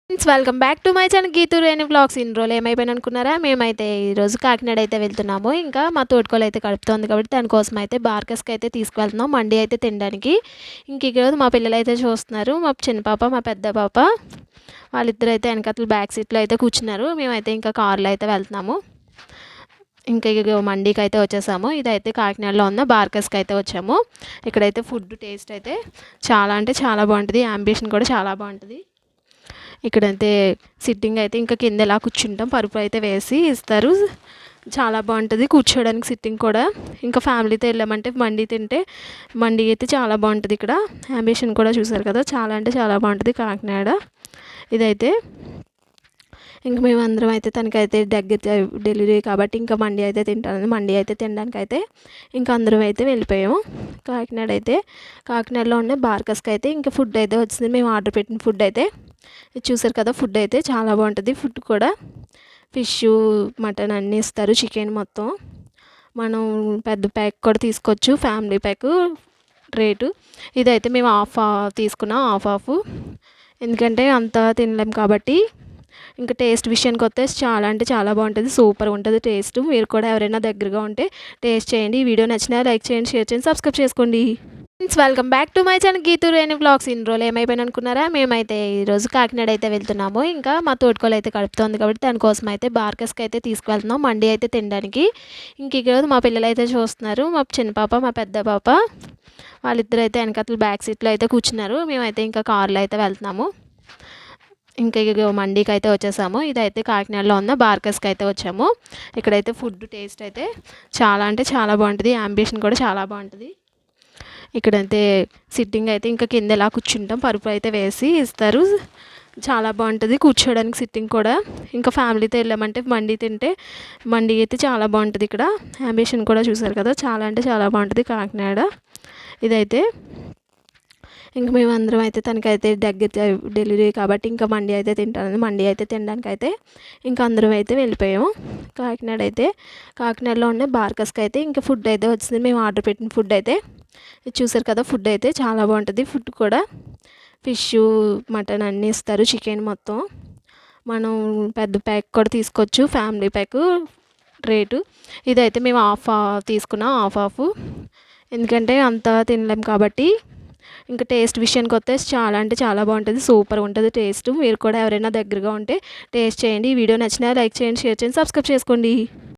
Friends welcome back to my channel Geethu Renu vlogs. ఇన్ని రోజులు ఏమైపోయినా అనుకున్నారా? మేమైతే ఈరోజు కాకినాడ అయితే వెళ్తున్నాము. ఇంకా మా తోటికోళ్ళు అయితే కడుపుతోంది కాబట్టి దానికోసం అయితే బార్కస్కి అయితే తీసుకువెళ్తున్నాం మండి అయితే తినడానికి. ఇంక ఈరోజు మా పిల్లలు అయితే చూస్తున్నారు. మా చిన్న పాప, మా పెద్ద పాప వాళ్ళిద్దరు అయితే వెనకతలు బ్యాక్ సీట్లో అయితే కూర్చున్నారు. మేమైతే ఇంకా కార్లో అయితే వెళ్తున్నాము. ఇంకా మండీకి అయితే వచ్చేసాము. ఇదైతే కాకినాడలో ఉన్న బార్కస్కి అయితే వచ్చాము. ఇక్కడైతే ఫుడ్ టేస్ట్ అయితే చాలా అంటే చాలా బాగుంటుంది. యాంబిషన్ కూడా చాలా బాగుంటుంది. ఇక్కడైతే సిట్టింగ్ అయితే ఇంకా కింద ఎలా కూర్చుంటాం, పరుపు అయితే వేసి ఇస్తారు. చాలా బాగుంటుంది కూర్చోడానికి సిట్టింగ్ కూడా. ఇంకా ఫ్యామిలీతో వెళ్ళామంటే మండి అయితే చాలా బాగుంటుంది. ఇక్కడ యాంబిషన్ కూడా చూసారు కదా, చాలా అంటే చాలా బాగుంటుంది కాకినాడ. ఇదైతే ఇంక మేమందరం అయితే తనకైతే దగ్గర డెలివరీ కాబట్టి ఇంకా మండి అయితే తింటాను. మండి అయితే తినడానికి అయితే ఇంకా అందరం అయితే వెళ్ళిపోయాము. కాకినాడలో ఉండే బార్కస్కి అయితే ఇంకా ఫుడ్ అయితే వచ్చింది. మేము ఆర్డర్ పెట్టిన ఫుడ్ అయితే చూసారు కదా. ఫుడ్ అయితే చాలా బాగుంటుంది. ఫుడ్ కూడా ఫిష్, మటన్ అన్నీ ఇస్తారు, చికెన్ మొత్తం. మనం పెద్ద ప్యాక్ కూడా తీసుకోవచ్చు, ఫ్యామిలీ ప్యాక్ రేటు. ఇదైతే మేము తీసుకున్నాం హాఫ్. ఎందుకంటే అంతా తినలేం కాబట్టి. ఇంకా టేస్ట్ విషయానికి వస్తే చాలా అంటే చాలా బాగుంటుంది, సూపర్ ఉంటుంది టేస్ట్. మీరు కూడా ఎవరైనా దగ్గరగా ఉంటే టేస్ట్ చేయండి. ఈ వీడియో నచ్చినా లైక్ చేయండి, షేర్ చేయండి, సబ్స్క్రైబ్ చేసుకోండి. Friends welcome back to my channel Geethu Renu vlogs. ఇన్ని రోజులు ఏమైపోయినా అనుకున్నారా? మేమైతే ఈరోజు కాకినాడ అయితే వెళ్తున్నాము. ఇంకా మా తోటికోళ్ళు అయితే కడుపుతోంది కాబట్టి దానికోసం అయితే బార్కస్కి అయితే తీసుకువెళ్తున్నాం మండి అయితే తినడానికి. ఇంక ఈరోజు మా పిల్లలు అయితే చూస్తున్నారు. మా చిన్న పాప, మా పెద్ద పాప వాళ్ళిద్దరు అయితే వెనకతలు బ్యాక్ సీట్లో అయితే కూర్చున్నారు. మేమైతే ఇంకా కార్లో అయితే వెళ్తున్నాము. ఇంకా మండీకి అయితే వచ్చేసాము. ఇదైతే కాకినాడలో ఉన్న బార్కస్కి అయితే వచ్చాము. ఇక్కడైతే ఫుడ్ టేస్ట్ అయితే చాలా అంటే చాలా బాగుంటుంది. యాంబిషన్ కూడా చాలా బాగుంటుంది. ఇక్కడైతే సిట్టింగ్ అయితే ఇంకా కింద ఎలా కూర్చుంటాం, పరుపు అయితే వేసి ఇస్తారు. చాలా బాగుంటుంది కూర్చోడానికి సిట్టింగ్ కూడా. ఇంకా ఫ్యామిలీతో వెళ్ళామంటే మండి అయితే చాలా బాగుంటుంది. ఇక్కడ యాంబిషన్ కూడా చూసారు కదా, చాలా అంటే చాలా బాగుంటుంది కాకినాడ. ఇదైతే ఇంక మేమందరం అయితే తనకైతే దగ్గర డెలివరీ కాబట్టి ఇంకా మండి అయితే తింటాను. మండి అయితే తినడానికి అయితే ఇంకా అందరం అయితే వెళ్ళిపోయాము. కాకినాడలో ఉండే బార్కస్కి అయితే ఇంకా ఫుడ్ అయితే వచ్చింది. మేము ఆర్డర్ పెట్టిన ఫుడ్ అయితే చూసారు కదా. ఫుడ్ అయితే చాలా బాగుంటుంది. ఫుడ్ కూడా ఫిష్, మటన్ అన్నీ ఇస్తారు, చికెన్ మొత్తం. మనం పెద్ద ప్యాక్ కూడా తీసుకోవచ్చు, ఫ్యామిలీ ప్యాక్ రేటు. ఇదైతే మేము తీసుకున్నాం హాఫ్. ఎందుకంటే అంతా తినలేం కాబట్టి. ఇంకా టేస్ట్ విషయానికి వస్తే చాలా అంటే చాలా బాగుంటుంది, సూపర్ ఉంటుంది టేస్ట్. మీరు కూడా ఎవరైనా దగ్గరగా ఉంటే టేస్ట్ చేయండి. ఈ వీడియో నచ్చినా లైక్ చేయండి, షేర్ చేయండి, సబ్స్క్రైబ్ చేసుకోండి.